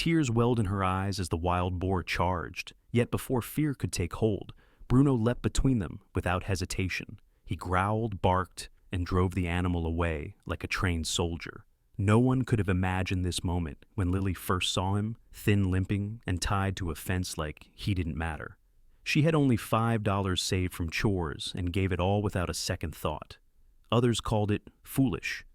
Tears welled in her eyes as the wild boar charged, yet before fear could take hold, Bruno leapt between them without hesitation. He growled, barked, and drove the animal away like a trained soldier. No one could have imagined this moment when Lily first saw him, thin, limping, and tied to a fence like he didn't matter. She had only $5 saved from chores and gave it all without a second thought. Others called it foolish.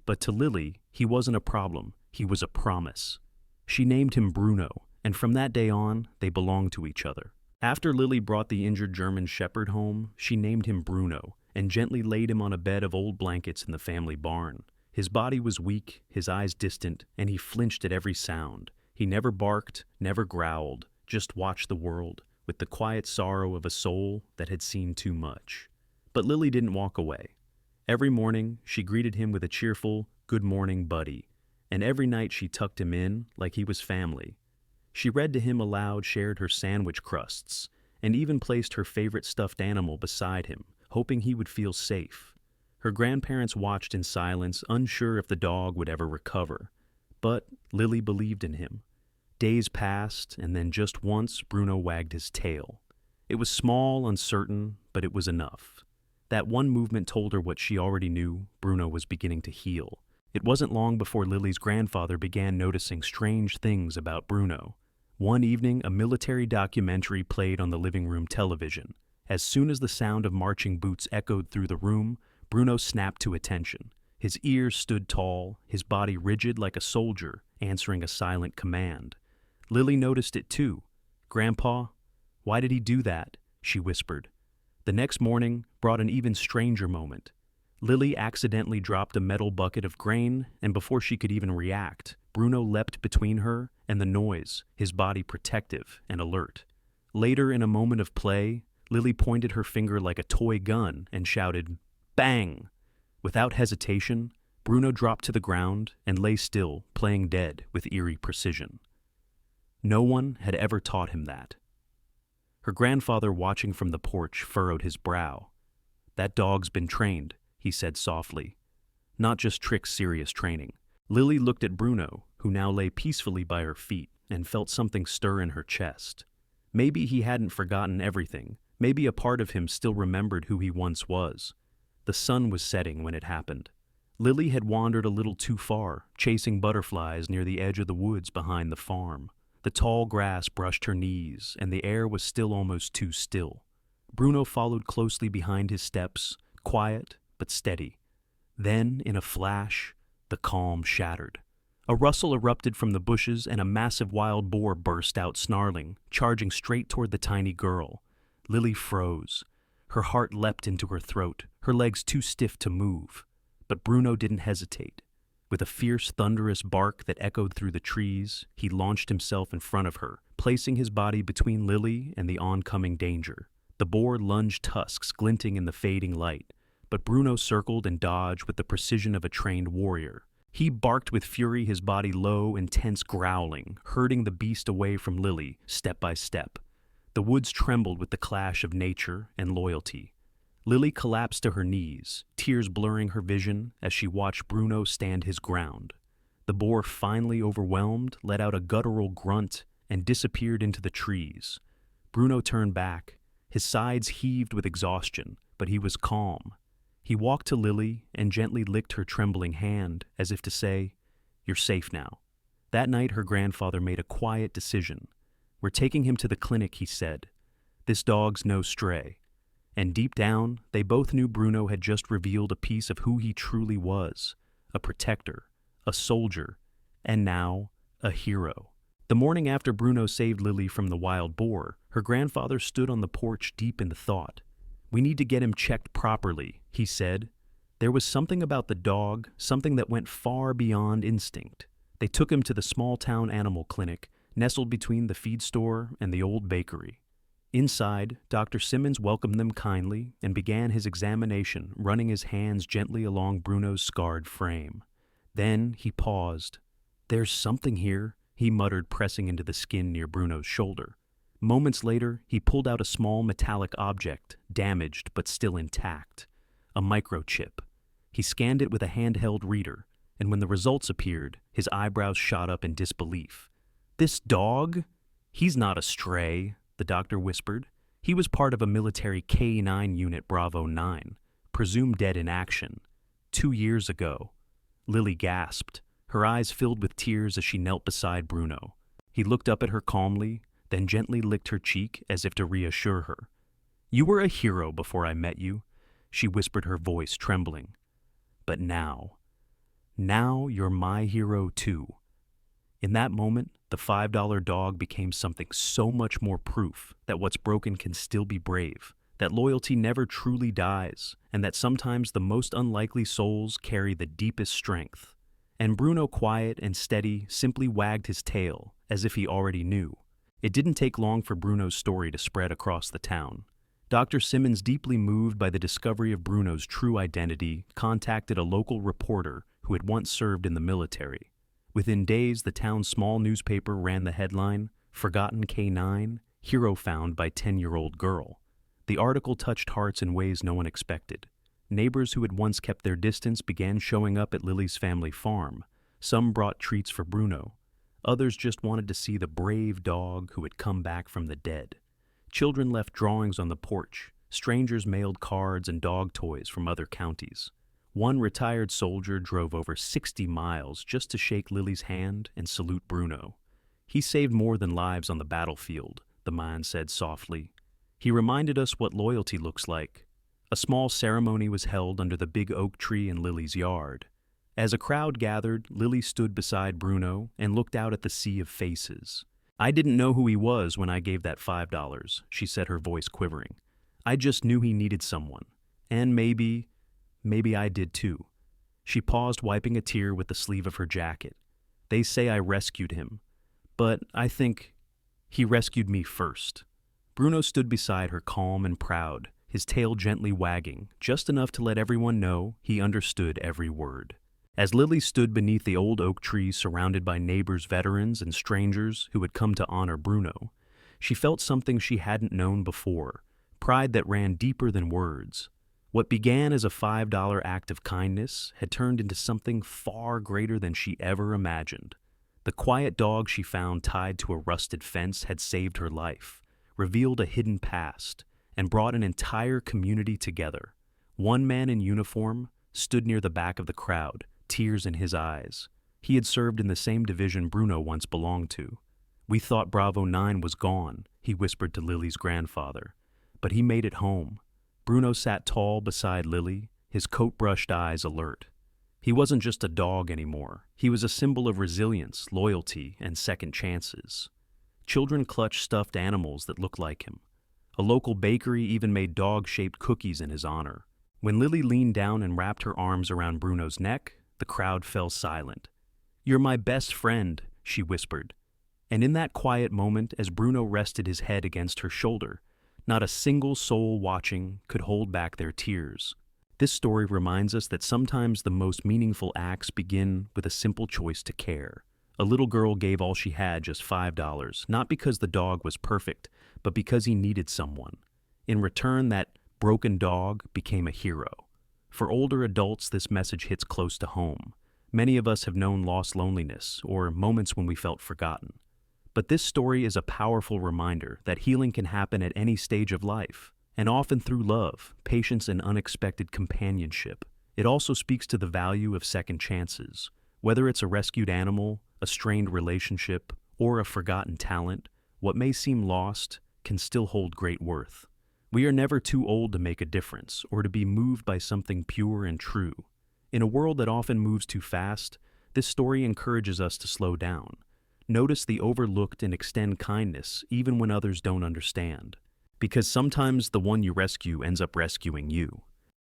But to Lily, he wasn't a problem, he was a promise. She named him Bruno, and from that day on, they belonged to each other. After Lily brought the injured German shepherd home, she named him Bruno and gently laid him on a bed of old blankets in the family barn. His body was weak, his eyes distant, and he flinched at every sound. He never barked, never growled, just watched the world, with the quiet sorrow of a soul that had seen too much. But Lily didn't walk away. Every morning, she greeted him with a cheerful, "Good morning, buddy," and every night she tucked him in like he was family. She read to him aloud, shared her sandwich crusts, and even placed her favorite stuffed animal beside him, hoping he would feel safe. Her grandparents watched in silence, unsure if the dog would ever recover. But Lily believed in him. Days passed, and then just once Bruno wagged his tail. It was small, uncertain, but it was enough. That one movement told her what she already knew: Bruno was beginning to heal. It wasn't long before Lily's grandfather began noticing strange things about Bruno. One evening, a military documentary played on the living room television. As soon as the sound of marching boots echoed through the room, Bruno snapped to attention. His ears stood tall, his body rigid like a soldier, answering a silent command. Lily noticed it too. "Grandpa, why did he do that?" she whispered. The next morning brought an even stranger moment. Lily accidentally dropped a metal bucket of grain, and before she could even react, Bruno leapt between her and the noise, his body protective and alert. Later, in a moment of play, Lily pointed her finger like a toy gun and shouted, "Bang!" Without hesitation, Bruno dropped to the ground and lay still, playing dead with eerie precision. No one had ever taught him that. Her grandfather, watching from the porch, furrowed his brow. "That dog's been trained," he said softly. "Not just trick, serious training." Lily looked at Bruno, who now lay peacefully by her feet, and felt something stir in her chest. Maybe he hadn't forgotten everything. Maybe a part of him still remembered who he once was. The sun was setting when it happened. Lily had wandered a little too far, chasing butterflies near the edge of the woods behind the farm. The tall grass brushed her knees, and the air was still almost too still. Bruno followed closely behind his steps, quiet but steady. Then, in a flash, the calm shattered. A rustle erupted from the bushes, and a massive wild boar burst out snarling, charging straight toward the tiny girl. Lily froze. Her heart leapt into her throat, her legs too stiff to move. But Bruno didn't hesitate. With a fierce, thunderous bark that echoed through the trees, he launched himself in front of her, placing his body between Lily and the oncoming danger. The boar lunged, tusks glinting in the fading light, but Bruno circled and dodged with the precision of a trained warrior. He barked with fury, his body low, intense growling, herding the beast away from Lily, step by step. The woods trembled with the clash of nature and loyalty. Lily collapsed to her knees, tears blurring her vision as she watched Bruno stand his ground. The boar, finally overwhelmed, let out a guttural grunt and disappeared into the trees. Bruno turned back. His sides heaved with exhaustion, but he was calm. He walked to Lily and gently licked her trembling hand, as if to say, "You're safe now." That night, her grandfather made a quiet decision. "We're taking him to the clinic," he said. "This dog's no stray." And deep down, they both knew Bruno had just revealed a piece of who he truly was: a protector, a soldier, and now, a hero. The morning after Bruno saved Lily from the wild boar, her grandfather stood on the porch deep in thought. "We need to get him checked properly," he said. There was something about the dog, something that went far beyond instinct. They took him to the small-town animal clinic, nestled between the feed store and the old bakery. Inside, Dr. Simmons welcomed them kindly and began his examination, running his hands gently along Bruno's scarred frame. Then he paused. "There's something here," he muttered, pressing into the skin near Bruno's shoulder. Moments later, he pulled out a small metallic object, damaged but still intact. A microchip. He scanned it with a handheld reader, and when the results appeared, his eyebrows shot up in disbelief. This dog? He's not a stray, the doctor whispered. He was part of a military K-9 unit Bravo 9, presumed dead in action. 2 years ago. Lily gasped, her eyes filled with tears as she knelt beside Bruno. He looked up at her calmly, then gently licked her cheek as if to reassure her. You were a hero before I met you, she whispered, her voice trembling. But now you're my hero too. In that moment, the $5 dog became something so much more proof that what's broken can still be brave, that loyalty never truly dies, and that sometimes the most unlikely souls carry the deepest strength. And Bruno, quiet and steady, simply wagged his tail, as if he already knew. It didn't take long for Bruno's story to spread across the town. Dr. Simmons, deeply moved by the discovery of Bruno's true identity, contacted a local reporter who had once served in the military. Within days, the town's small newspaper ran the headline, "Forgotten K-9, Hero Found by 10-Year-Old Girl." The article touched hearts in ways no one expected. Neighbors who had once kept their distance began showing up at Lily's family farm. Some brought treats for Bruno. Others just wanted to see the brave dog who had come back from the dead. Children left drawings on the porch. Strangers mailed cards and dog toys from other counties. One retired soldier drove over 60 miles just to shake Lily's hand and salute Bruno. He saved more than lives on the battlefield, the man said softly. He reminded us what loyalty looks like. A small ceremony was held under the big oak tree in Lily's yard. As a crowd gathered, Lily stood beside Bruno and looked out at the sea of faces. I didn't know who he was when I gave that $5, she said, her voice quivering. I just knew he needed someone. And maybe I did too. She paused, wiping a tear with the sleeve of her jacket. They say I rescued him, but I think he rescued me first. Bruno stood beside her, calm and proud, his tail gently wagging, just enough to let everyone know he understood every word. As Lily stood beneath the old oak tree surrounded by neighbors, veterans, and strangers who had come to honor Bruno, she felt something she hadn't known before, pride that ran deeper than words. What began as a $5 act of kindness had turned into something far greater than she ever imagined. The quiet dog she found tied to a rusted fence had saved her life, revealed a hidden past, and brought an entire community together. One man in uniform stood near the back of the crowd, tears in his eyes. He had served in the same division Bruno once belonged to. We thought Bravo 9 was gone, he whispered to Lily's grandfather. But he made it home. Bruno sat tall beside Lily, his coat-brushed eyes alert. He wasn't just a dog anymore. He was a symbol of resilience, loyalty, and second chances. Children clutched stuffed animals that looked like him. A local bakery even made dog-shaped cookies in his honor. When Lily leaned down and wrapped her arms around Bruno's neck, the crowd fell silent. "You're my best friend," she whispered. And in that quiet moment, as Bruno rested his head against her shoulder, not a single soul watching could hold back their tears. This story reminds us that sometimes the most meaningful acts begin with a simple choice to care. A little girl gave all she had, just $5, not because the dog was perfect, but because he needed someone. In return, that broken dog became a hero. For older adults, this message hits close to home. Many of us have known lost loneliness or moments when we felt forgotten. But this story is a powerful reminder that healing can happen at any stage of life, and often through love, patience, and unexpected companionship. It also speaks to the value of second chances. Whether it's a rescued animal, a strained relationship, or a forgotten talent, what may seem lost can still hold great worth. We are never too old to make a difference or to be moved by something pure and true. In a world that often moves too fast, this story encourages us to slow down. Notice the overlooked and extend kindness even when others don't understand. Because sometimes the one you rescue ends up rescuing you.